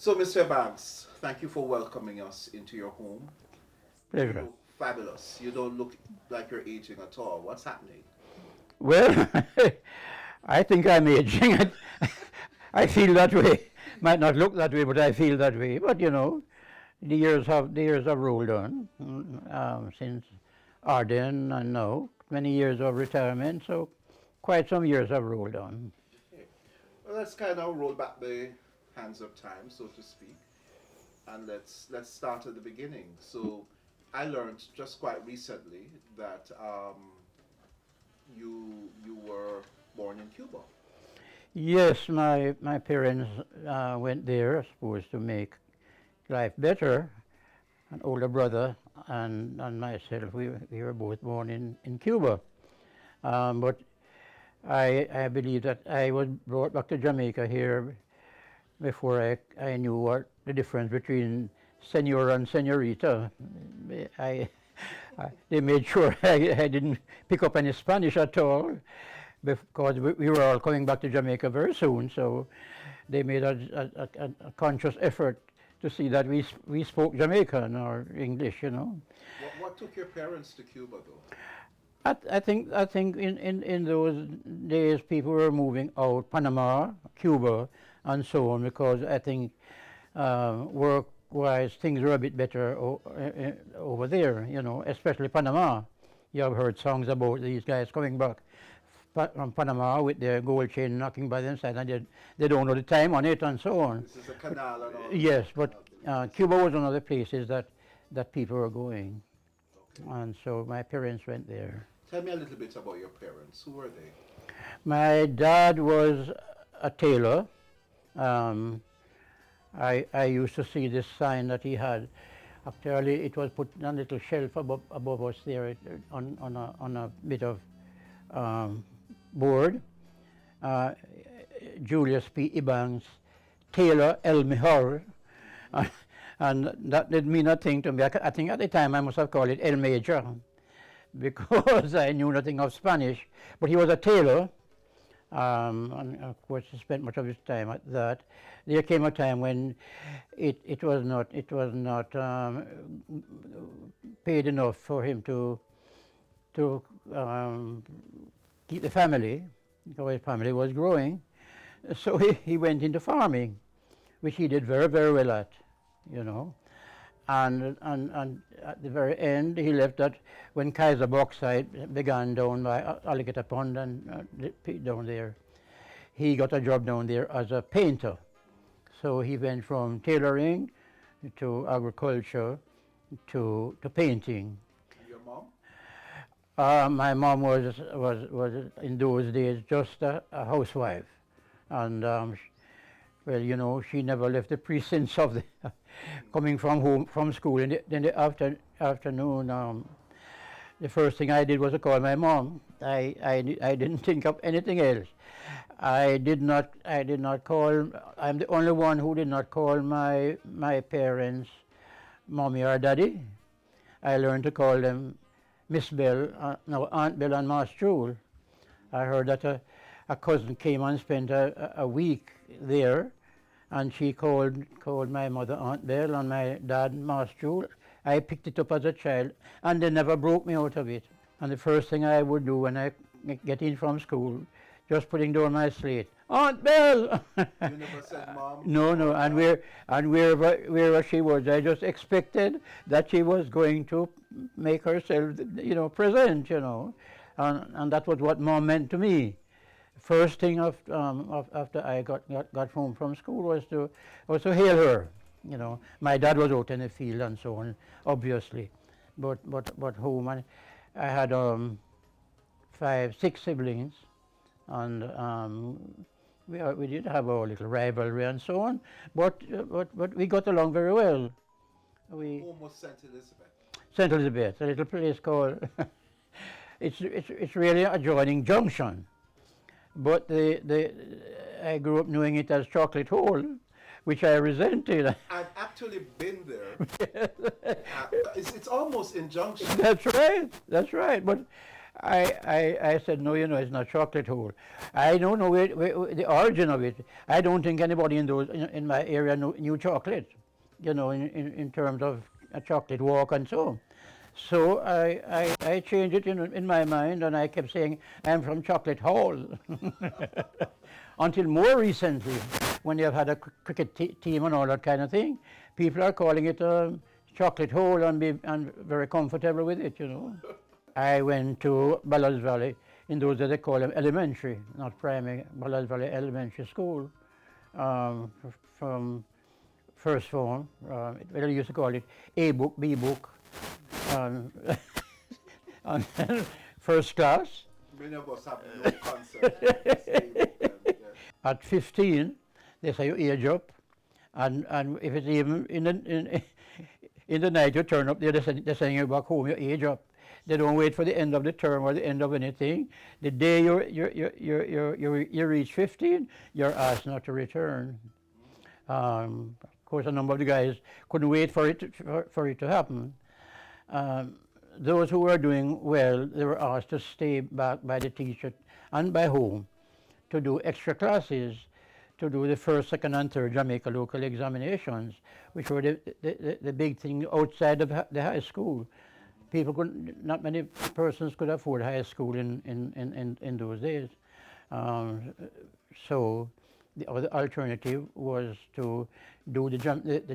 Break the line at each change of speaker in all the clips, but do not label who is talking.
So, Mr. Ebanks, thank you for welcoming us into your home. You
Pleasure.
look fabulous. You don't look like you're aging at all. What's happening?
Well, I think I'm aging. I feel that way. Might not look that way, but I feel that way. But the years have rolled on since Ardenne and now many years of retirement. So quite some years have rolled on.
Okay. Well, let's kind of roll back the hands of time, so to speak, and let's start at the beginning. So, I learned just quite recently that you were born in Cuba.
Yes, my parents went there, I suppose, to make life better. An older brother and myself, we were both born in Cuba. But I believe that I was brought back to Jamaica here before I knew what the difference between senor and senorita. I, they made sure I didn't pick up any Spanish at all because we were all coming back to Jamaica very soon. So they made a conscious effort to see that we spoke Jamaican or English.
What took your parents to Cuba, though?
I think in those days people were moving out Panama, Cuba, and so on because I think work-wise things were a bit better over there. Especially Panama. You have heard songs about these guys coming back from Panama with their gold chain knocking by themselves, and they don't know the time on it and so on.
This is a canal and all.
Yes, but
Canal building.
Cuba was one of the places that people were going,
Okay.
and so my parents went there.
Tell me a little bit about your parents. Who were they?
My dad was a tailor. Um, I used to see this sign that he had. Actually, it was put on a little shelf above us there on a bit of um, board. Uh, Julius P. Ebanks, tailor El Mejor. And that didn't mean a thing to me. I think at the time I must have called it El Major because I knew nothing of Spanish. But he was a tailor, and of course he spent much of his time at that. There came a time when it was not paid enough for him to keep the family because his family was growing. So he went into farming, which he did very, very well at, you know. And at the very end, he left that when Kaiser Bauxite began down by Alligator Pond and down there. He got a job down there as a painter. So he went from tailoring to agriculture to painting.
And your mom?
My mom was in those days just a housewife, and well, she never left the precincts of the coming from home from school. And then the afternoon, the first thing I did was to call my mom. I didn't think of anything else. I did not call. I'm the only one who did not call my parents mommy or daddy. I learned to call them Miss Bell, no, Aunt Bell and Master Jewel. I heard that a cousin came and spent a week there, and she called my mother Aunt Bell and my dad Master Jewel. I picked it up as a child, and they never broke me out of it. And the first thing I would do when I get in from school, just putting down my slate, Aunt Bell.
You never said mom
No, no,
or
and
dad?
wherever she was, I just expected that she was going to make herself, present, and that was what mom meant to me. First thing after I got home from school was to hail her. My dad was out in the field and so on, obviously, but home, and I had 6 siblings, and we did have our little rivalry and so on, but we got along very well. We
Home was St. Elizabeth.
St. Elizabeth, a little place called. It's really adjoining Junction, but I grew up knowing it as Chocolate Hole, which I resented.
I've actually been there. It's almost in Junction.
That's right. That's right. But I said, no, it's not chocolate hole. I don't know the origin of it. I don't think anybody in my area knew chocolate, in terms of a chocolate walk and so on. So I changed it in my mind, and I kept saying, I'm from Chocolate Hall. Until more recently, when they've had a cricket team and all that kind of thing, people are calling it Chocolate Hole and very comfortable with it. I went to Ballas Valley. In those days they call them elementary, not primary, Ballas Valley Elementary School, from first form. They used to call it A book, B book, um, and then first class.
Many of us have no concept of this able then, yes.
At 15, they say you age up, and if it's even in the night you turn up there, they're sending you back home, you age up. They don't wait for the end of the term or the end of anything. The day you reach 15, you're asked not to return. Of course, a number of the guys couldn't wait for it to happen. Those who were doing well, they were asked to stay back by the teacher and by home to do extra classes, to do the first, second, and third Jamaica local examinations, which were the big thing outside of the high school. Not many persons could afford high school in those days. So the other alternative was to do the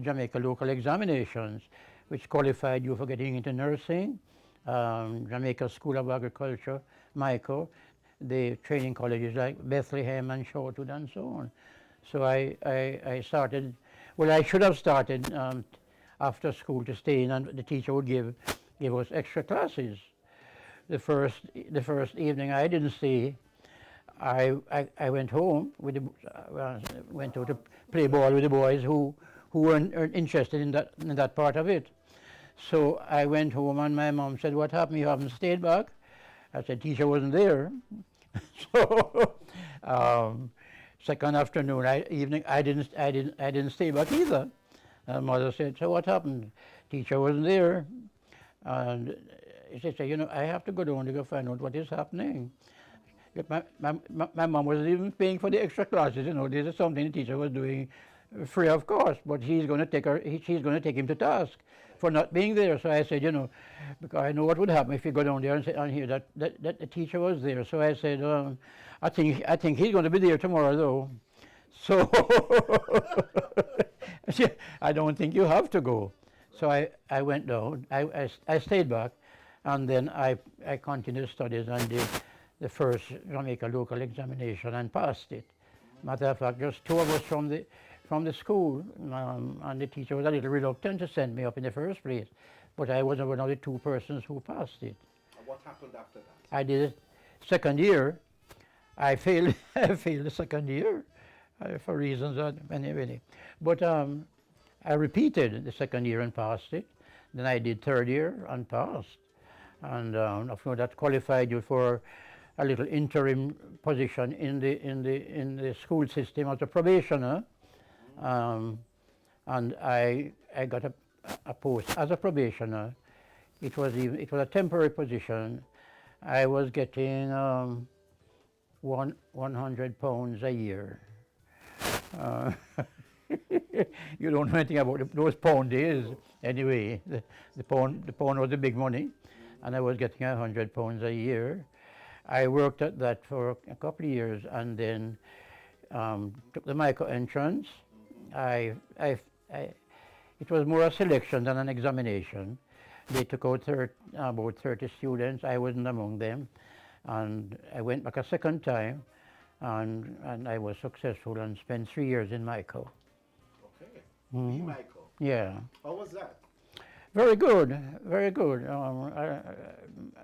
Jamaica local examinations, which qualified you for getting into nursing, Jamaica School of Agriculture, MICO, the training colleges like Bethlehem and Shorewood and so on. So I started, well, I should have started after school to stay in, and the teacher would give us extra classes. The first evening I didn't stay. I went home went out to play ball with the boys who weren't interested in that part of it. So I went home and my mom said, "What happened? You haven't stayed back?" I said, "Teacher wasn't there." So second afternoon, evening, I didn't stay back either. Mother said, "So what happened?" Teacher wasn't there, and she said, "I have to go down to go find out what is happening." My mom wasn't even paying for the extra classes. This is something the teacher was doing free of cost, but she's going to take him to task for not being there. So I said, because I know what would happen if you go down there and hear that the teacher was there. So I said, I think he's going to be there tomorrow though. So I don't think you have to go. So I went down. I stayed back, and then I continued studies and did the first Jamaica local examination and passed it. Matter of fact, just two of us from the school, and the teacher was a little reluctant to send me up in the first place, but I was one of the two persons who passed it.
And what happened after that?
I did it second year. I failed. I failed the second year for reasons that anyway. But I repeated the second year and passed it. Then I did third year and passed, and of course that qualified you for a little interim position in the school system as a probationer, and I got a post as a probationer. It was a temporary position. I was getting £100 a year. You don't know anything about those pound days. Anyway, the pound was the big money, and I was getting £100 a year. I worked at that for a couple of years, and then took the MICO entrance. It was more a selection than an examination. They took out about 30 students. I wasn't among them, and I went back a second time, and I was successful and spent 3 years in MICO.
Okay.
Mhm.
MICO.
Yeah.
How was that?
Very good, very good.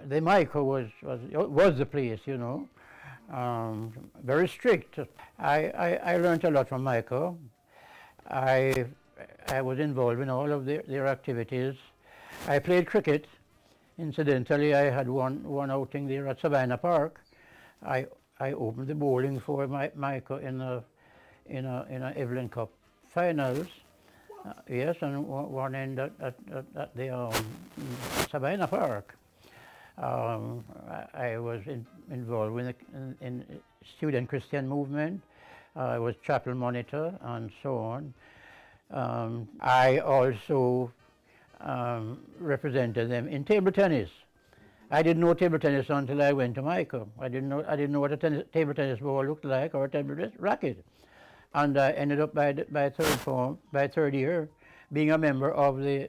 The MICO was the place, very strict. I learned a lot from MICO. I was involved in all of their activities. I played cricket. Incidentally, I had one outing there at Savannah Park. I opened the bowling for MICO in a Evelyn Cup finals. Yes, and one end at the Savannah Park. I was involved in student Christian movement. I was chapel monitor and so on. I also represented them in table tennis. I didn't know table tennis until I went to Jamaica. I didn't know what a table tennis ball looked like or a table tennis racket. And I ended up by third year, being a member of the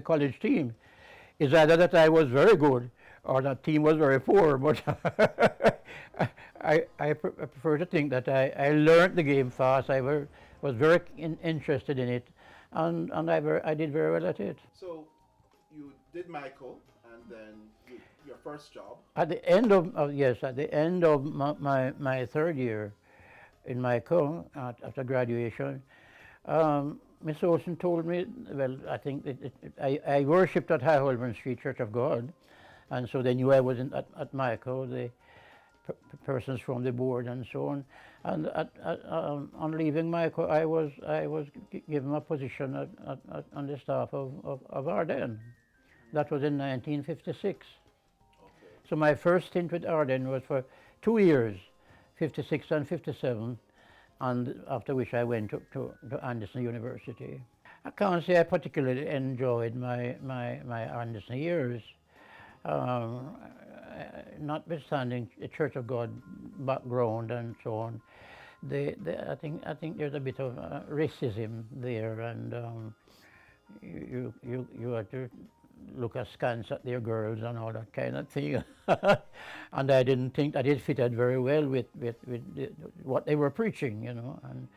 college team. It's either that I was very good or that team was very poor, but I prefer to think that I learned the game fast. Was very interested in it, and I did very well at it.
So you did Michael, and then your first job.
At the end of yes, at the end of my third year in my co after graduation, Miss Olson told me, well, I think I worshipped at High Holborn Street Church of God, and so they knew I was at Michael, the persons from the board and so on. And on leaving Michael, I was given a position on the staff of Ardenne. That was in 1956.
Okay.
So my first stint with Ardenne was for 2 years, 56 and 57, and after which I went to Anderson University. I can't say I particularly enjoyed my Anderson years. Um, Notwithstanding the Church of God background and so on, I think there's a bit of racism there, and you have to look askance at their girls and all that kind of thing. And I didn't think that it fitted very well with what they were preaching, And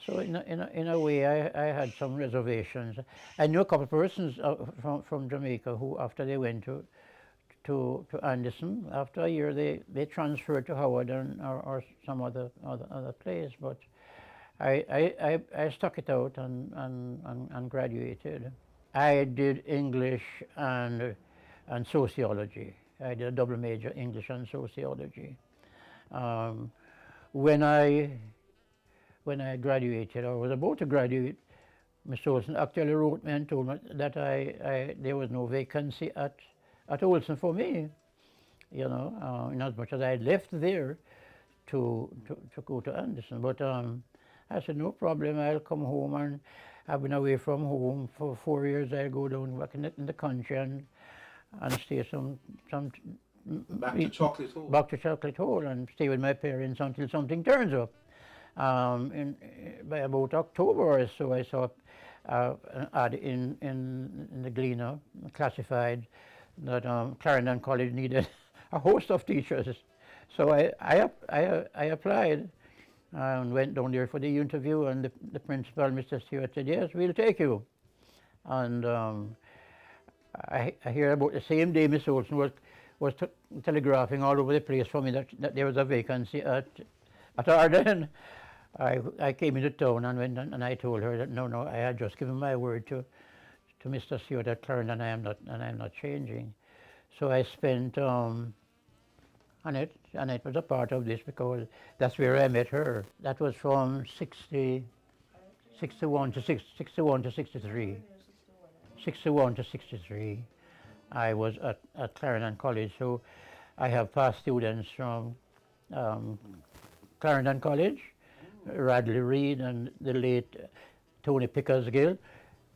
so in a way, I had some reservations. I knew a couple of persons from Jamaica who, after they went to Anderson, after a year they transferred to Howard or some other place. But I stuck it out and graduated. I did English and sociology. I did a double major, English and sociology. Um, when I when I graduated, or was about to graduate, Mr. Olson actually wrote me and told me that there was no vacancy at Olson for me. In as much as I left there to go to Anderson. But I said, no problem, I'll come home, and I've been away from home for 4 years. I'll go down back in the country and stay some
Back to Chocolate Hole.
back to Chocolate Hole and stay with my parents until something turns up. By about October or so, I saw an ad in the Gleaner, classified, that Clarendon College needed a host of teachers. So I applied and went down there for the interview, and the principal, Mr. Stewart, said, yes, we'll take you. And I hear about the same day Miss Olson was telegraphing all over the place for me that there was a vacancy at Ardenne. I came into town and went and I told her that no, I had just given my word to Mr. Stewart at Clarendon, and I am not changing. So I spent Annette was a part of this because that's where I met her. That was from 61 to 63. 61 to 63. I was at Clarendon College, so I have past students from Clarendon College, Radley Reed and the late Tony Pickersgill,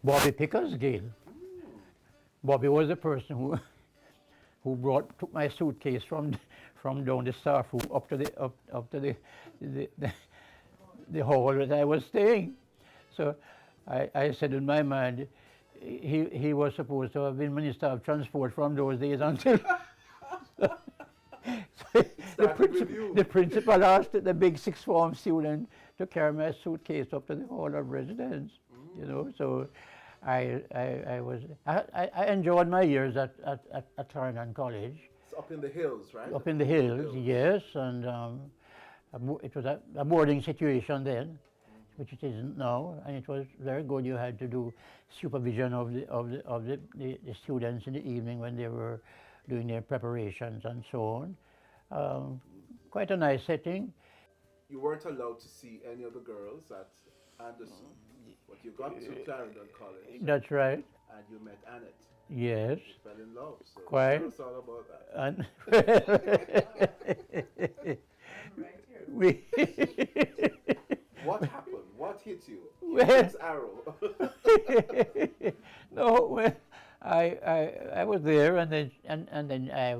Bobby Pickersgill. Bobby was the person who took my suitcase from down the staff room up to the hall that I was staying. So I said in my mind, he was supposed to have been Minister of Transport from those days until the principal asked the big sixth form student to carry my suitcase up to the hall of residence. So I enjoyed my years at Clarendon College.
It's up in the hills, right?
Up in the hills, yes, and it was a boarding situation then, which it isn't now, and it was very good. You had to do supervision of the students in the evening when they were doing their preparations and so on. Quite a nice setting.
You weren't allowed to see any of the girls at Anderson, but you got to Clarendon College
That's right.
and you met Annette.
Yes,
You fell in love. So
quite.
tell us all about that.
And we
What happened? What hit you?
well,
Cupid's arrow.
no, well, I was there, and then I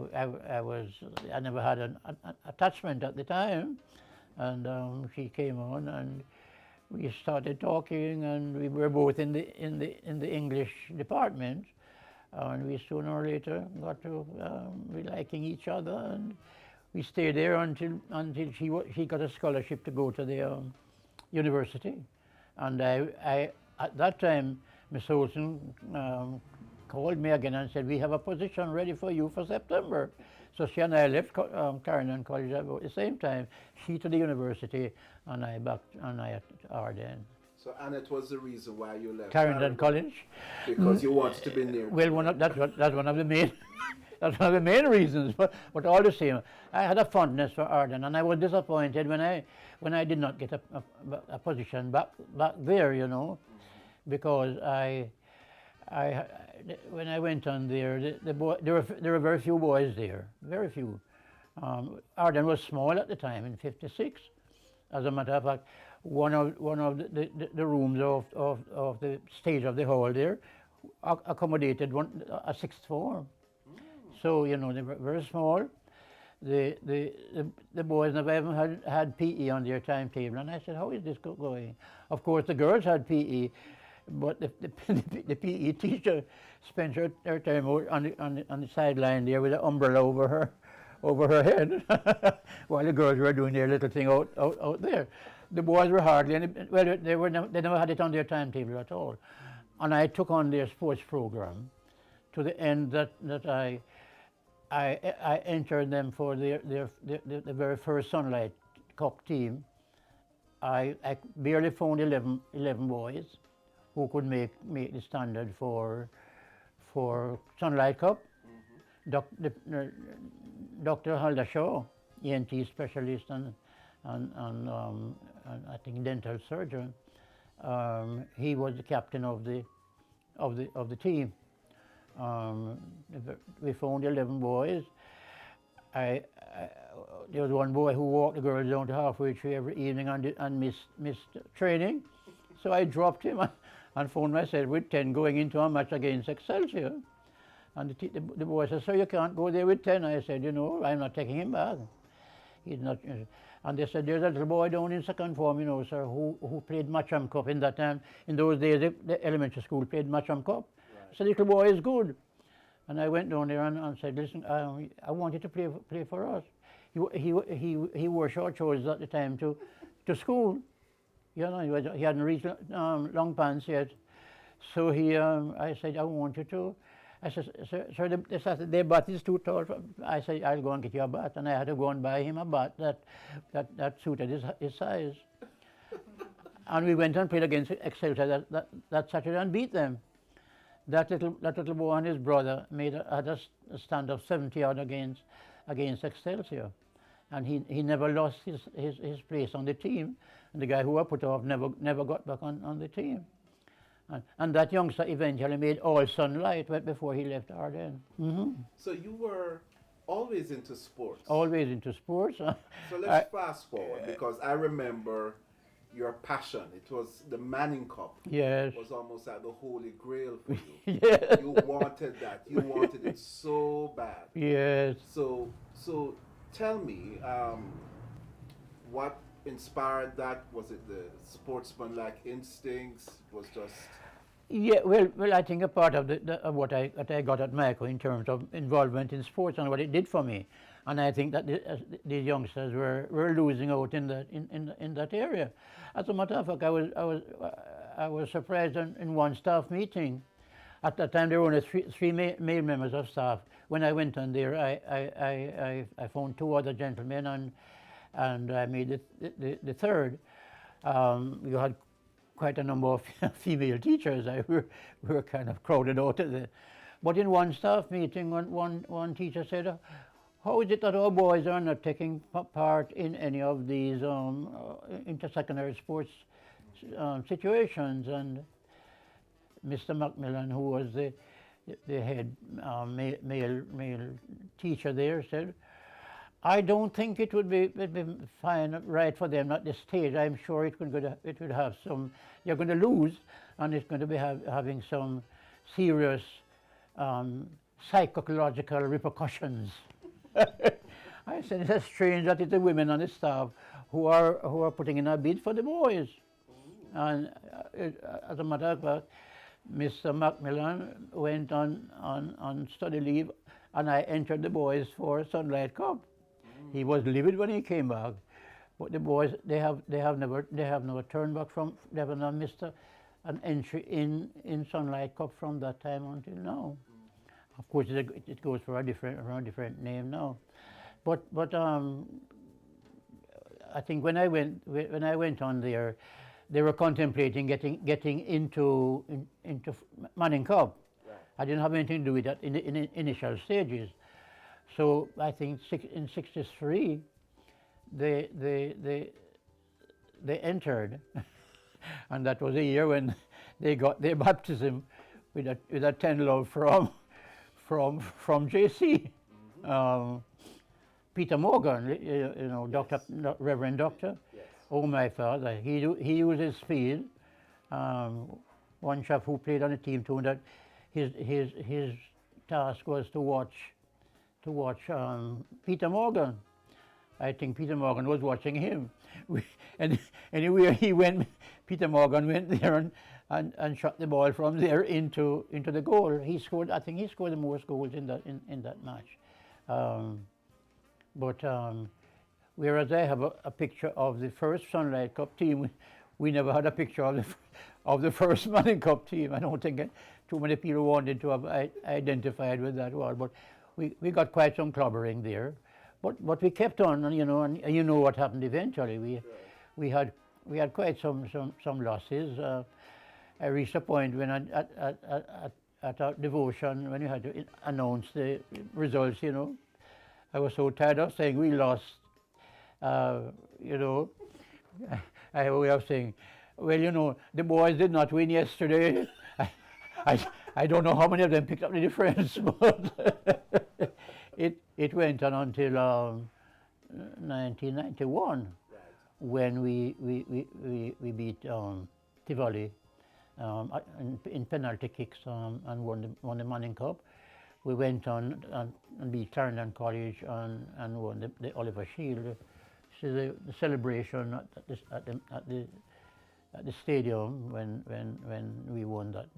never had an attachment at the time, and she came on, and we started talking, and we were both in the English department, and we sooner or later got to be liking each other, and we stayed there until she got a scholarship to go to the university, and I at that time Miss Olson called me again and said, we have a position ready for you for September. So she and I left Clarendon College about the same time. She to the university, and I at Ardenne.
So, and it was the reason why you left
Clarendon
Clarendon,
College.
because you wanted to be near.
Well, that's one of the main that's one of the main reasons. But all the same, I had a fondness for Ardenne, and I was disappointed when I did not get a position back there, you know, because I when I went on there, there were very few boys there, very few. Ardenne was small at the time in '56. As a matter of fact, one of the rooms of the stage of the hall there accommodated a sixth form. So you know they were very small. The boys never even had PE on their timetable, and I said, how is this going? Of course, the girls had PE, but the PE teacher spent her time on the sideline there with an umbrella over her head, while the girls were doing their little thing out there. The boys were hardly any, well, they never had it on their timetable at all, and I took on their sports program to the end that I entered them for the very first Sunlight Cup team. I barely found 11 boys who could make the standard for Sunlight Cup. Dr. Haldershaw, ENT specialist and I think dental surgeon, he was the captain of the team. We found 11 boys. There was one boy who walked the girls down to halfway tree every evening and missed training. So I dropped him and found myself with 10 going into a match against Excelsior. And the boy said, sir, you can't go there with 10. I said, you know, I'm not taking him back. He's not. And they said, there's a little boy down in second form, you know, sir, who played Matcham Cup in that time. In those days, the elementary school played Matcham Cup. Right. So the little boy is good. And I went down there and said, listen, I want you to play for us. He wore short shorts at the time to school. You know, he hadn't reached long pants yet. So I said, I want you to. I said, sir, the Saturday bat is too tall. I said, I'll go and get you a bat. And I had to go and buy him a bat that suited his size. And we went and played against Excelsior that Saturday and beat them. That little boy and his brother had a stand of 70 odd against Excelsior. And he never lost his place on the team. And the guy who was put off never got back on the team. And that youngster eventually made all Sunlight before he left Ardenne. Mm-hmm.
So you were always into sports.
Always into sports.
So let's fast forward, because I remember your passion. It was the Manning Cup.
Yes.
It was almost like the holy grail for you.
Yes.
You wanted that. You wanted it so bad.
Yes.
So tell me, what inspired that? Was it the sportsman-like instincts? Was just...
Yeah, well, I think a part of what I got at Michael in terms of involvement in sports and what it did for me, and I think that these youngsters were losing out in that area. As a matter of fact, I was surprised in one staff meeting. At that time, there were only three male members of staff. When I went on there, I found two other gentlemen, and I made the third. You had quite a number of female teachers. We were kind of crowded out of there. But in one staff meeting, one teacher said, how is it that our boys are not taking part in any of these intersecondary sports situations? And Mr. Macmillan, who was the the head male teacher there said, I don't think it'd be fine, right for them at this stage. I'm sure it would have some, you're going to lose, and it's going to be having some serious um, psychological repercussions. I said, it's strange that it's the women on the staff who are putting in a bid for the boys. And as a matter of fact, Mr. Macmillan went on study leave, and I entered the boys for Sunlight Cup. He was livid when he came back, but the boys they have never turned back from, they have not missed an entry in Sunlight Cup from that time until now. Of course, it goes for a different name now, but I think when I went on there, they were contemplating getting into Manning Cup.
Right.
I didn't have anything to do with that in the initial stages. So I think in '63, they entered, and that was the year when they got their baptism with a 10 love from JC. Peter Morgan, you know, Doctor, Reverend Doctor.
Yes.
Oh my father, he used his speed. One chap who played on the team told that his task was to watch Peter Morgan. I think Peter Morgan was watching him. And anywhere he went, Peter Morgan went there and shot the ball from there into the goal. He scored. I think he scored the most goals in that match. Whereas I have a picture of the first Sunlight Cup team, we never had a picture of the first Manning Cup team. I don't think too many people wanted to have identified with that one, but we got quite some clobbering there. But we kept on, and you know what happened eventually. We had quite some losses. I reached a point when at our devotion, when we had to announce the results, I was so tired of saying we lost. I have a way of saying, well, the boys did not win yesterday. I don't know how many of them picked up the difference, but it went on until 1991,
Right.
when we beat Tivoli in penalty kicks and won the Manning Cup. We went on and beat Clarendon College and won the Oliver Shield. So the celebration at the stadium when we won that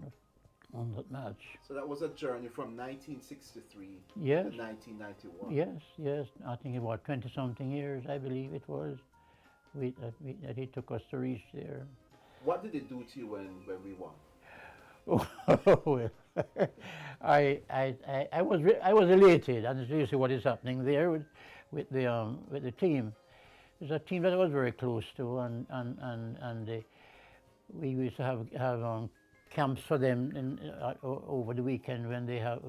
match.
So that was a journey from 1963
Yes.
to 1991.
Yes. I think about 20-something years, I believe it was, that it took us to reach there.
What did it do to you when we won?
Well, I was elated, and you see what is happening there with the team. It's a team that I was very close to, and we used to have camps for them over the weekend when there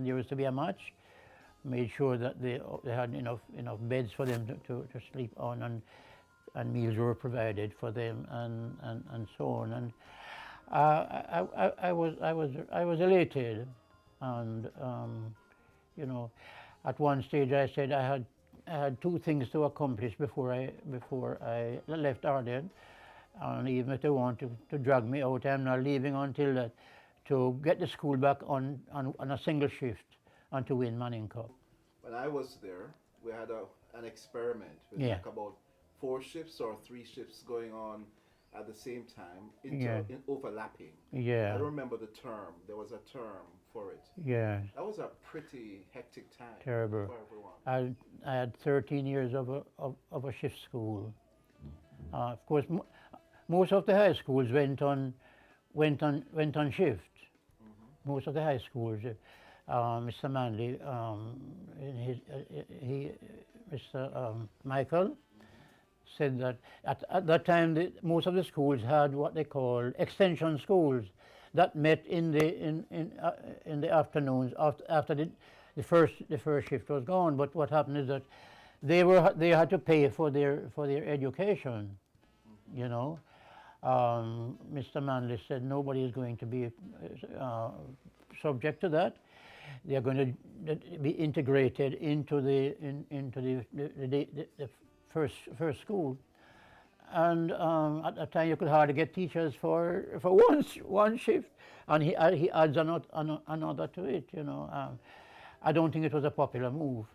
used to be a match. Made sure that they had enough beds for them to sleep on, and meals were provided for them, and so on. And I was elated, and at one stage I said I had two things to accomplish before I left Ardenne, and even if they want to drag me out, I'm not leaving until that, to get the school back on a single shift and to win Manning Cup.
When I was there, we had an experiment with
Yeah.
like about 4 shifts or 3 shifts going on at the same time,
Yeah.
overlapping.
Yeah.
I don't remember the term. There was a term for it.
Yeah,
That was a pretty hectic time
terrible.
for everyone.
I had 13 years of a shift school. Of course, most of the high schools went on shift. Most of the high schools. Mr. Manley, Mr. Michael said that at that time most of the schools had what they call extension schools that met in the afternoons after the first shift was gone. But what happened is that they had to pay for their education, Mr. Manley said nobody is going to be subject to that. They're going to be integrated into the first school. And at that time, you could hardly get teachers for one shift, and he adds another to it. I don't think it was a popular move.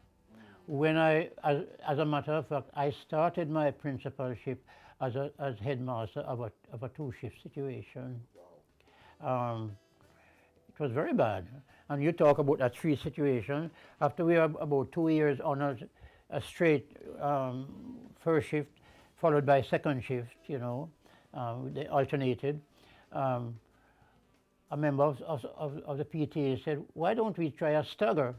When as a matter of fact, I started my principalship as headmaster of a two-shift situation. It was very bad. And you talk about a three situation. After we were about 2 years on a straight first shift, followed by second shift, they alternated. A member of the PTA said, why don't we try a stagger,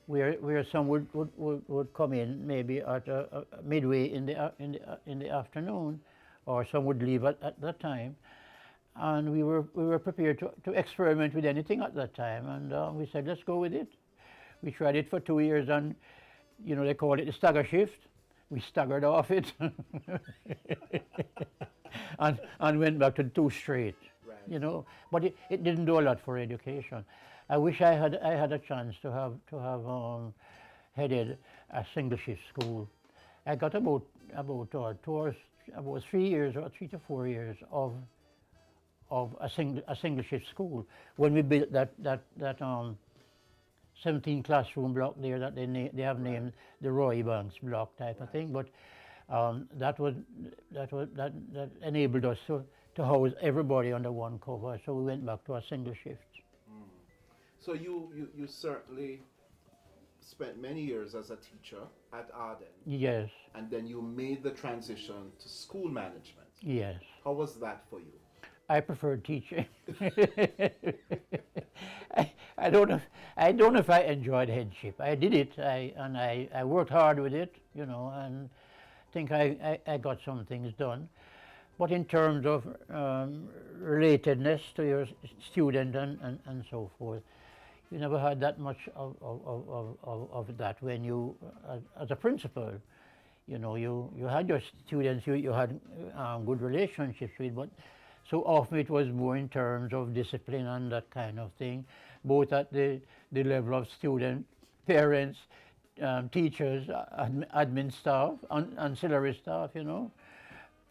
where some would come in maybe at midway in the afternoon, or some would leave at that time. And we were prepared to experiment with anything at that time, and we said, let's go with it. We tried it for 2 years, and they called it the stagger shift. We staggered off it and went back to two straight.
Right.
But it didn't do a lot for education. I wish I had a chance to have headed a single shift school. I got about 3 years or 3 to 4 years of a single shift school when we built that 17 classroom block there that they have named the Ebanks block type of thing. But that enabled us to house everybody under one cover. So we went back to a single shift.
So you certainly spent many years as a teacher at Ardenne.
Yes.
And then you made the transition to school management.
Yes.
How was that for you?
I preferred teaching. I don't know. I don't know if I enjoyed headship. I did it. I worked hard with it, and think I got some things done. But in terms of relatedness to your student and so forth, you never had that much of that when you, as a principal, you had your students you had good relationships with, but so often it was more in terms of discipline and that kind of thing, both at the level of student, parents, teachers, admin staff, ancillary staff,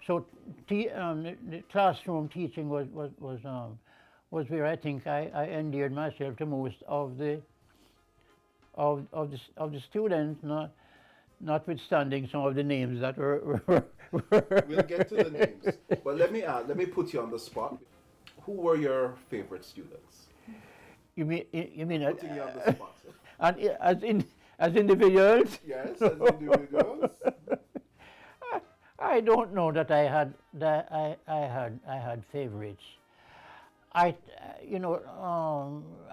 So the classroom teaching was where I think I endeared myself to most of the students, notwithstanding some of the names that were
We'll get to the names, but let me put you on the spot. Who were your favorite students?
You mean
Putting you on the spot.
and as individuals?
Yes, as individuals.
I don't know that I had favorites.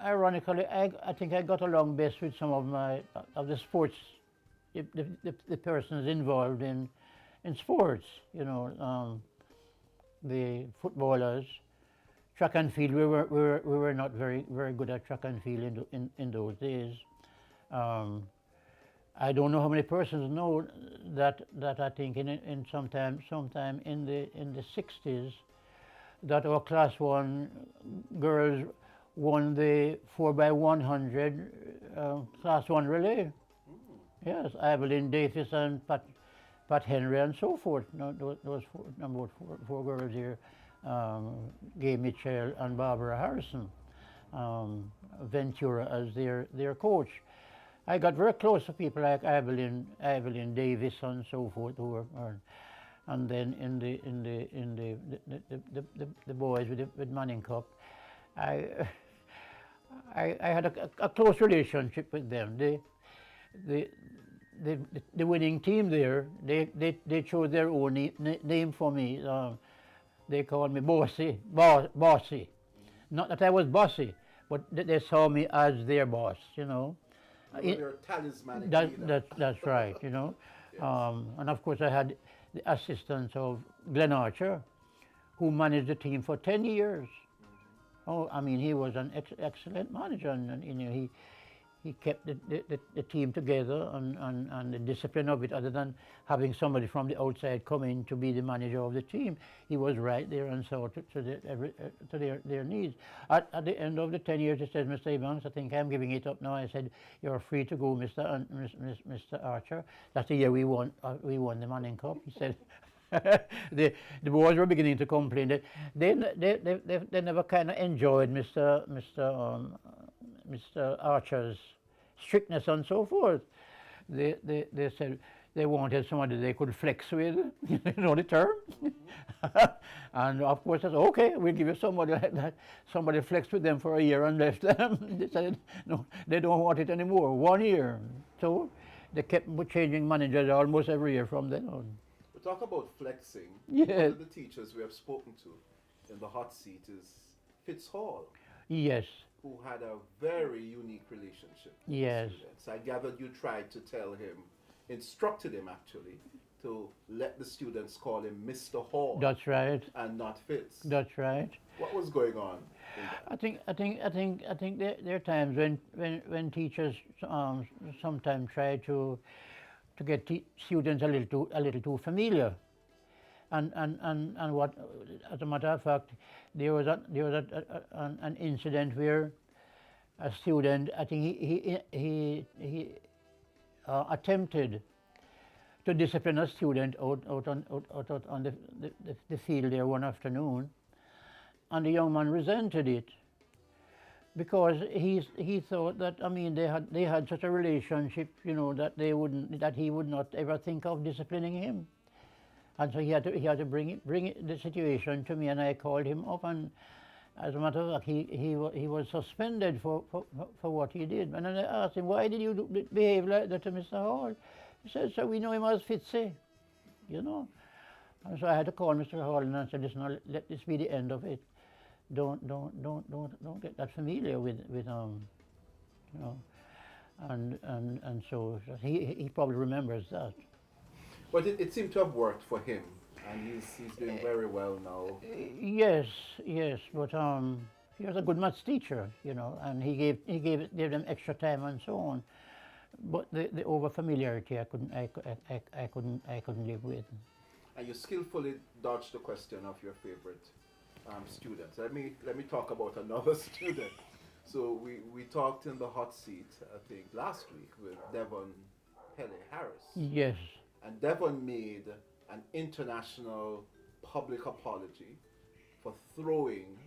Ironically, I think I got along best with some of the sports, the persons involved in sports. The footballers, track and field. We were not very good at track and field in those days. I don't know how many persons know that I think in sometime in the 60s that our class 1 girls won the 4x100 class 1 relay. Yes, Evelyn Davis and Pat Henry and so forth. Those four girls here, Gay Mitchell and Barbara Harrison, Ventura as their coach. I got very close to people like Evelyn Davis and so forth, who were, and then in the boys with Manning Cup, I had a close relationship with them. The winning team there, they chose their own name for me. They called me Bossy. Not that I was bossy, but they saw me as their boss.
Your talismanic
That's right.
Yes.
And of course I had the assistance of Glenn Archer, who managed the team for 10 years. Oh, I mean, he was an excellent manager, and he kept the team together and the discipline of it, other than having somebody from the outside come in to be the manager of the team. He was right there and saw to their needs. At the end of the 10 years, he said, Mr. Ebanks, I think I'm giving it up now. I said, you're free to go, Mr. Archer. That's the year we won the Manning Cup. He said, the boys were beginning to complain that they never kind of enjoyed Mr. Archer's strictness and so forth. They said they wanted somebody they could flex with, you know the term? And of course I said, okay, we'll give you somebody like that. Somebody flexed with them for a year and left them. They said, no, they don't want it anymore. 1 year. So they kept changing managers almost every year from then on.
We talk about flexing.
Yes.
One of the teachers we have spoken to in the hot seat is Fitz Hall.
Yes.
Who had a very unique relationship with
Yes.
students. I gathered you tried to tell him, instructed him actually, to let the students call him Mr. Hall.
That's right.
And not Fitz.
That's right.
What was going on in that?
I think there are times when teachers sometimes try to get students a little too familiar. And what, as a matter of fact, there was an incident where a student, I think he attempted to discipline a student out on the field there one afternoon, and the young man resented it because he thought that, I mean, they had such a relationship, you know, that he would not ever think of disciplining him. And so he had to bring the situation to me, and I called him up, and as a matter of fact, he was suspended for what he did. And then I asked him, why did you behave like that to Mr. Hall? He said, so we know him as Fitzy, you know. And so I had to call Mr. Hall and I said, listen, let this be the end of it. Don't get that familiar with you know. And so he probably remembers that.
But it seemed to have worked for him, and he's doing very well now.
Yes, but he was a good maths teacher, you know, and he gave them extra time and so on. But the over familiarity I couldn't live with.
And you skillfully dodged the question of your favorite students. Let me talk about another student. So we talked in the hot seat, I think, last week with Devon Pele Harris.
Yes.
And Devon made an international public apology for throwing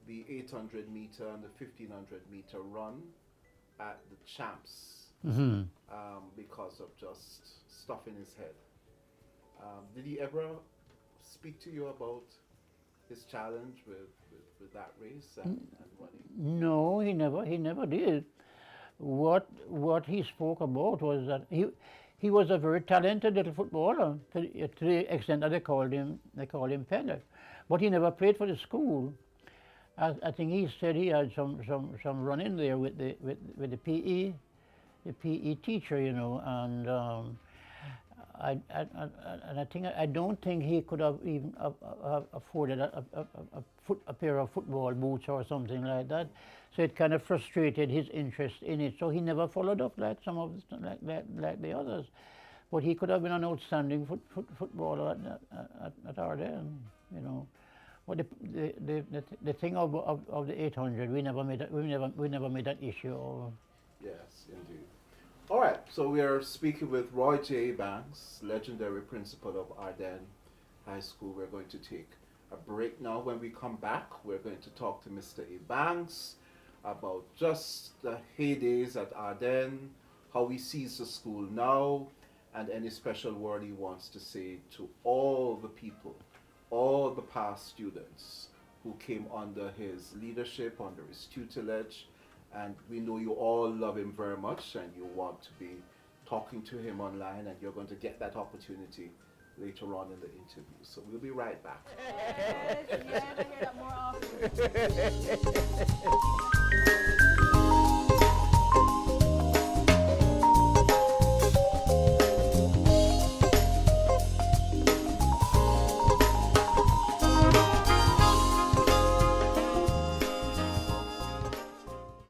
the 800 meter and the 1500 meter run at the champs because of just stuff in his head. Did he ever speak to you about his challenge with that race and running?
No, he never did. What he spoke about was that he was a very talented little footballer to the extent that they called him Pele, but he never played for the school. I think he said he had some run in there with the PE teacher, you know, and I don't think he could have even afforded a pair of football boots or something like that. So it kind of frustrated his interest in it. So he never followed up like like the others. But he could have been an outstanding footballer at Ardenne, you know. But the thing of the 800, we never made that issue of.
Yes, indeed. All right, so we are speaking with Roy J. Ebanks, legendary principal of Ardenne High School. We're going to take a break now. When we come back, we're going to talk to Mr. Ebanks about just the heydays at Ardenne, how he sees the school now, and any special word he wants to say to all the people, all the past students who came under his leadership, under his tutelage. And we know you all love him very much and you want to be talking to him online, and you're going to get that opportunity later on in the interview. So we'll be right back.
Yes, I hear that more often.